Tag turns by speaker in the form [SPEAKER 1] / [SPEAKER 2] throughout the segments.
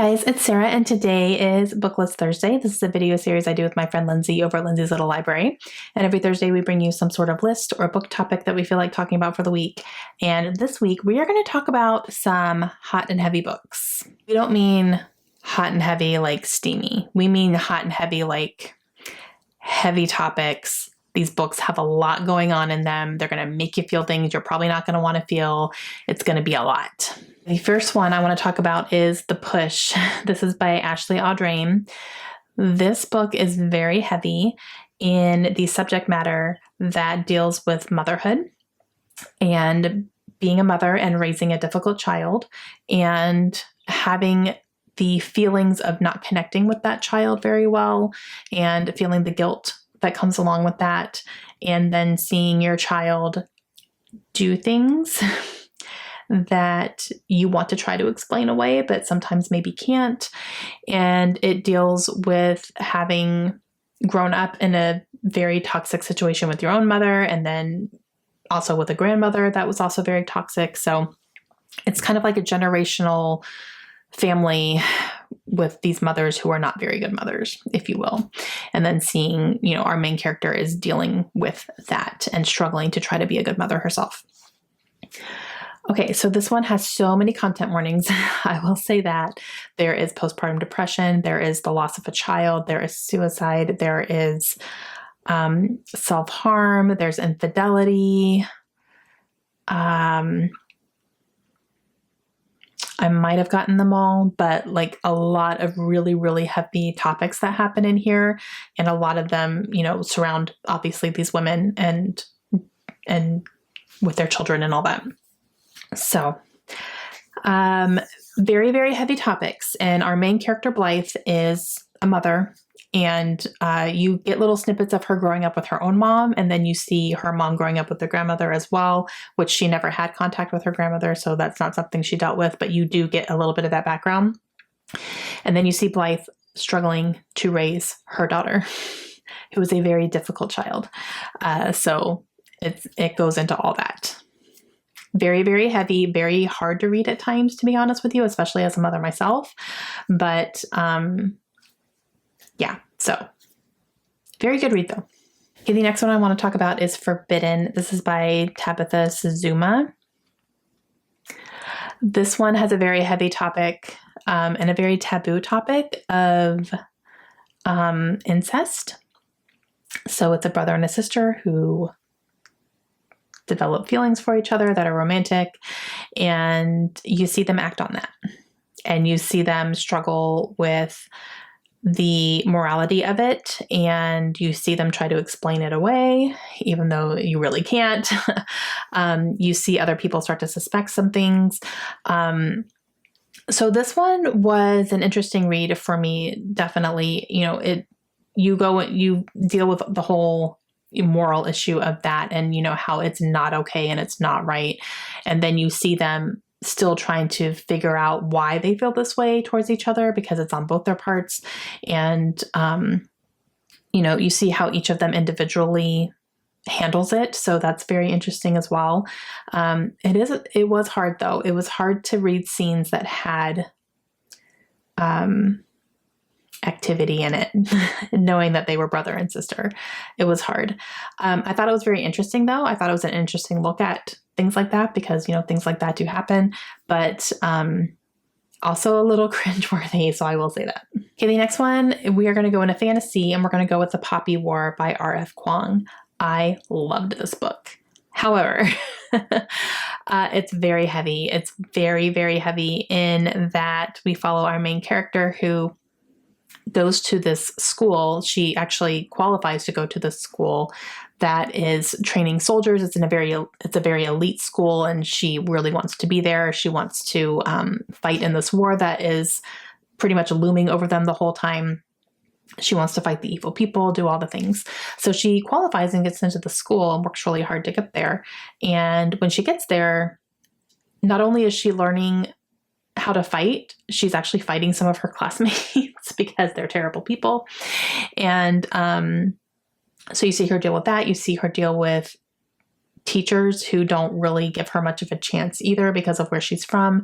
[SPEAKER 1] Guys, it's Sarah, and today is BookList Thursday. This is a video series I do with my friend Lindsay over at Lindsay's Little Library. And every Thursday we bring you some sort of list or book topic that we feel like talking about for the week. And this week we are going to talk about some hot and heavy books. We don't mean hot and heavy like steamy. We mean hot and heavy like heavy topics. These books have a lot going on in them. They're going to make you feel things you're probably not going to want to feel. It's going to be a lot. The first one I want to talk about is The Push. This is by Ashley Audrain. This book is very heavy in the subject matter that deals with motherhood and being a mother and raising a difficult child and having the feelings of not connecting with that child very well and feeling the guilt that comes along with that, and then seeing your child do things that you want to try to explain away, but sometimes maybe can't. And it deals with having grown up in a very toxic situation with your own mother, and then also with a grandmother that was also very toxic. So it's kind of like a generational family with these mothers who are not very good mothers, if you will. And then seeing, our main character is dealing with that and struggling to try to be a good mother herself. Okay, so this one has so many content warnings. I will say that there is postpartum depression, there is the loss of a child, there is suicide, there is self-harm, there's infidelity. I might have gotten them all, but like a lot of really, really heavy topics that happen in here. And a lot of them, surround obviously these women and with their children and all that. So, very, very heavy topics. And our main character, Blythe, is a mother. And you get little snippets of her growing up with her own mom, and then you see her mom growing up with her grandmother as well, which she never had contact with her grandmother, so that's not something she dealt with, but you do get a little bit of that background. And then you see Blythe struggling to raise her daughter, who is a very difficult child. So it goes into all that. Very, very heavy, very hard to read at times, to be honest with you, especially as a mother myself. But yeah, so very good read though. Okay, the next one I want to talk about is Forbidden. This is by Tabitha Suzuma. This one has a very heavy topic and a very taboo topic of incest. So it's a brother and a sister who develop feelings for each other that are romantic, and you see them act on that. And you see them struggle with the morality of it, and you see them try to explain it away, even though you really can't. You see other people start to suspect some things. So this one was an interesting read for me. Definitely, you deal with the whole moral issue of that, and how it's not okay and it's not right. And then you see them still trying to figure out why they feel this way towards each other, because it's on both their parts. And, you see how each of them individually handles it. So that's very interesting as well. It was hard though. It was hard to read scenes that had, activity in it, knowing that they were brother and sister. It was hard. I thought it was very interesting though. I thought it was an interesting look at things like that, because, things like that do happen, but also a little cringeworthy. So I will say that. Okay, the next one, we are going to go into fantasy, and we're going to go with The Poppy War by R.F. Kuang. I loved this book. However, it's very heavy. It's very, very heavy in that we follow our main character who goes to this school. She actually qualifies to go to this school that is training soldiers. It's a very elite school, and she really wants to be there. She wants to fight in this war that is pretty much looming over them the whole time. She wants to fight the evil people, do all the things. So she qualifies and gets into the school and works really hard to get there. And when she gets there, not only is she learning how to fight, she's actually fighting some of her classmates because they're terrible people. And so you see her deal with that. You see her deal with teachers who don't really give her much of a chance either because of where she's from.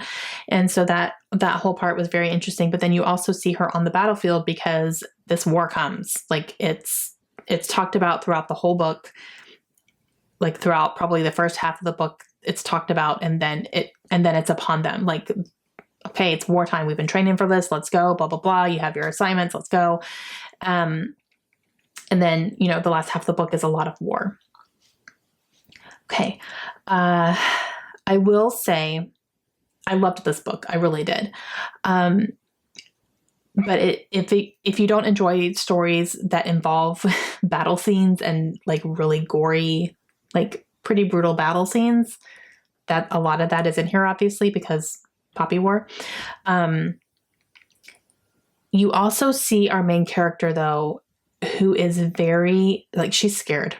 [SPEAKER 1] And so that whole part was very interesting. But then you also see her on the battlefield because this war comes. Like it's talked about throughout the whole book, like throughout probably the first half of the book, it's talked about, and then it's upon them. Like, okay, it's wartime. We've been training for this. Let's go, blah, blah, blah. You have your assignments. Let's go. And then, the last half of the book is a lot of war. Okay. I will say I loved this book. I really did. But if you don't enjoy stories that involve battle scenes and like really gory, like pretty brutal battle scenes, that a lot of that is in here, obviously, because Poppy War. You also see our main character, though, who is very, like, she's scared.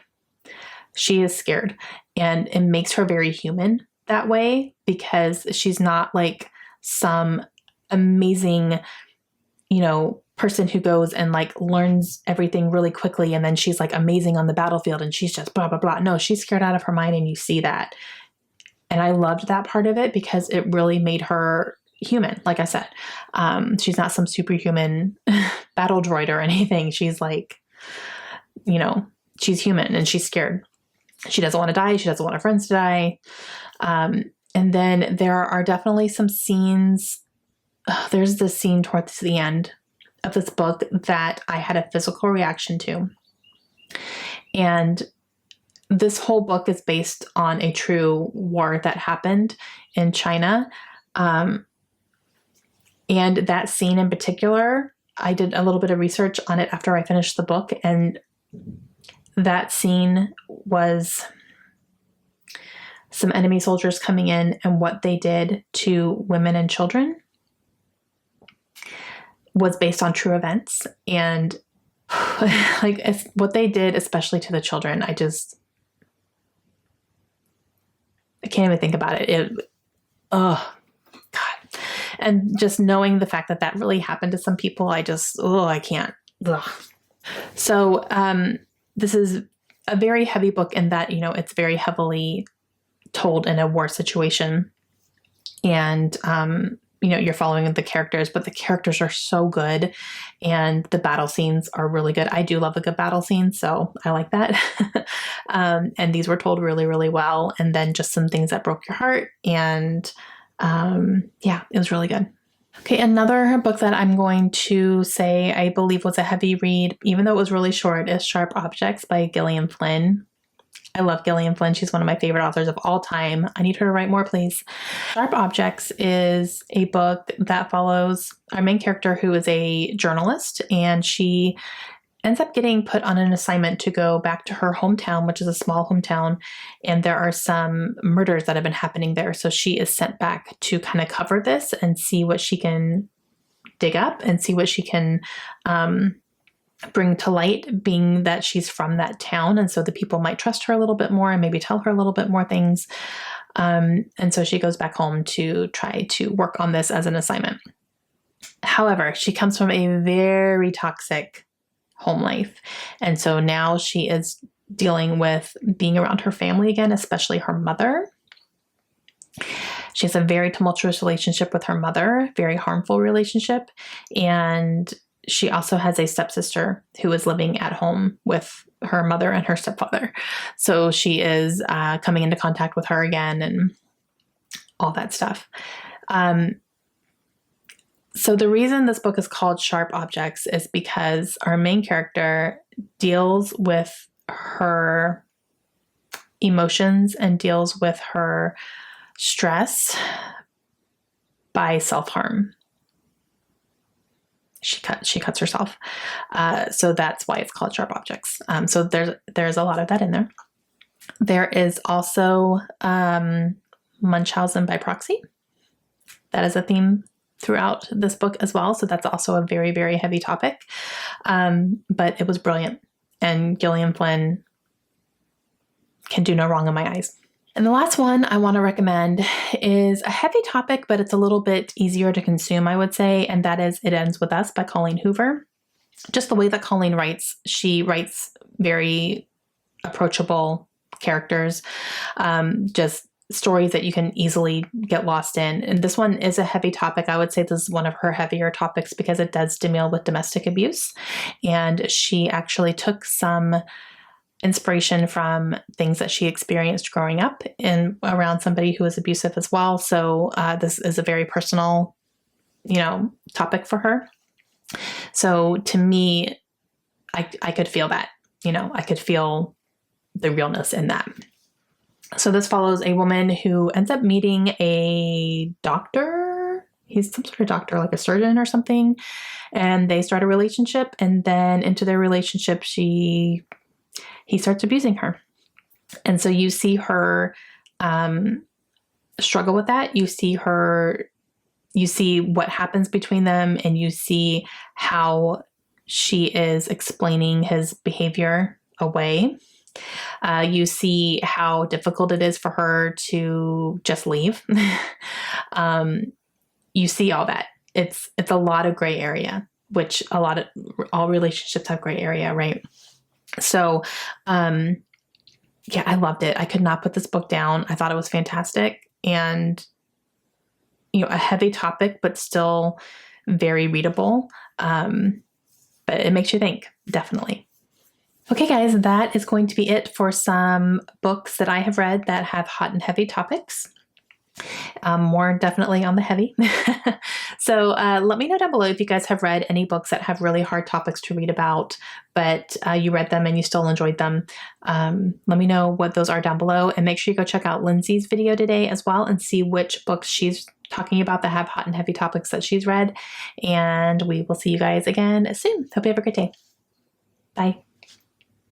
[SPEAKER 1] She is scared. And it makes her very human that way, because she's not like some amazing, person who goes and like learns everything really quickly. And then she's like amazing on the battlefield and she's just blah, blah, blah. No, she's scared out of her mind, and you see that. And I loved that part of it because it really made her human. Like I said, she's not some superhuman battle droid or anything. She's like, she's human and she's scared. She doesn't want to die. She doesn't want her friends to die. And then there are definitely some scenes. There's this scene towards the end of this book that I had a physical reaction to. And this whole book is based on a true war that happened in China. And that scene in particular, I did a little bit of research on it after I finished the book. And that scene was some enemy soldiers coming in, and what they did to women and children was based on true events. And like what they did, especially to the children, I can't even think about it. Oh God. And just knowing the fact that really happened to some people, I can't. Ugh. So, this is a very heavy book in that, it's very heavily told in a war situation. And, you're following the characters, but the characters are so good and the battle scenes are really good. I do love a good battle scene, so I like that. And these were told really, really well. And then just some things that broke your heart. And it was really good. Okay, another book that I'm going to say I believe was a heavy read, even though it was really short, is Sharp Objects by Gillian Flynn. I love Gillian Flynn. She's one of my favorite authors of all time. I need her to write more, please. Sharp Objects is a book that follows our main character, who is a journalist, and she ends up getting put on an assignment to go back to her hometown, which is a small hometown, and there are some murders that have been happening there. So she is sent back to kind of cover this and see what she can dig up and see what she can bring to light, being that she's from that town. And so the people might trust her a little bit more and maybe tell her a little bit more things. And so she goes back home to try to work on this as an assignment. However, she comes from a very toxic home life. And so now she is dealing with being around her family again, especially her mother. She has a very tumultuous relationship with her mother, very harmful relationship. And she also has a stepsister who is living at home with her mother and her stepfather. So she is coming into contact with her again and all that stuff. So the reason this book is called Sharp Objects is because our main character deals with her emotions and deals with her stress by self-harm. She cuts herself. So that's why it's called Sharp Objects. So there's a lot of that in there. There is also Munchausen by proxy. That is a theme throughout this book as well. So that's also a very, very heavy topic. But it was brilliant. And Gillian Flynn can do no wrong in my eyes. And the last one I want to recommend is a heavy topic, but it's a little bit easier to consume, I would say, and that is It Ends With Us by Colleen Hoover. Just the way that Colleen writes, she writes very approachable, characters, just stories that you can easily get lost in. And this one is a heavy topic. I would say this is one of her heavier topics because it does deal with domestic abuse. And she actually took some inspiration from things that she experienced growing up and around somebody who was abusive as well. So this is a very personal, topic for her. So to me, I could feel that, I could feel the realness in that. So this follows a woman who ends up meeting a doctor. He's some sort of doctor, like a surgeon or something. And they start a relationship, and then into their relationship, he starts abusing her. And so you see her struggle with that. You see what happens between them, and you see how she is explaining his behavior away. You see how difficult it is for her to just leave. You see all that. It's a lot of gray area, which all relationships have gray area, right? So, yeah, I loved it. I could not put this book down. I thought it was fantastic, and, a heavy topic, but still very readable. But it makes you think, definitely. Okay, guys, that is going to be it for some books that I have read that have hot and heavy topics. More definitely on the heavy. So let me know down below if you guys have read any books that have really hard topics to read about, but you read them and you still enjoyed them. Let me know what those are down below, and make sure you go check out Lindsay's video today as well and see which books she's talking about that have hot and heavy topics that she's read. And we will see you guys again soon. Hope you have a great day. Bye.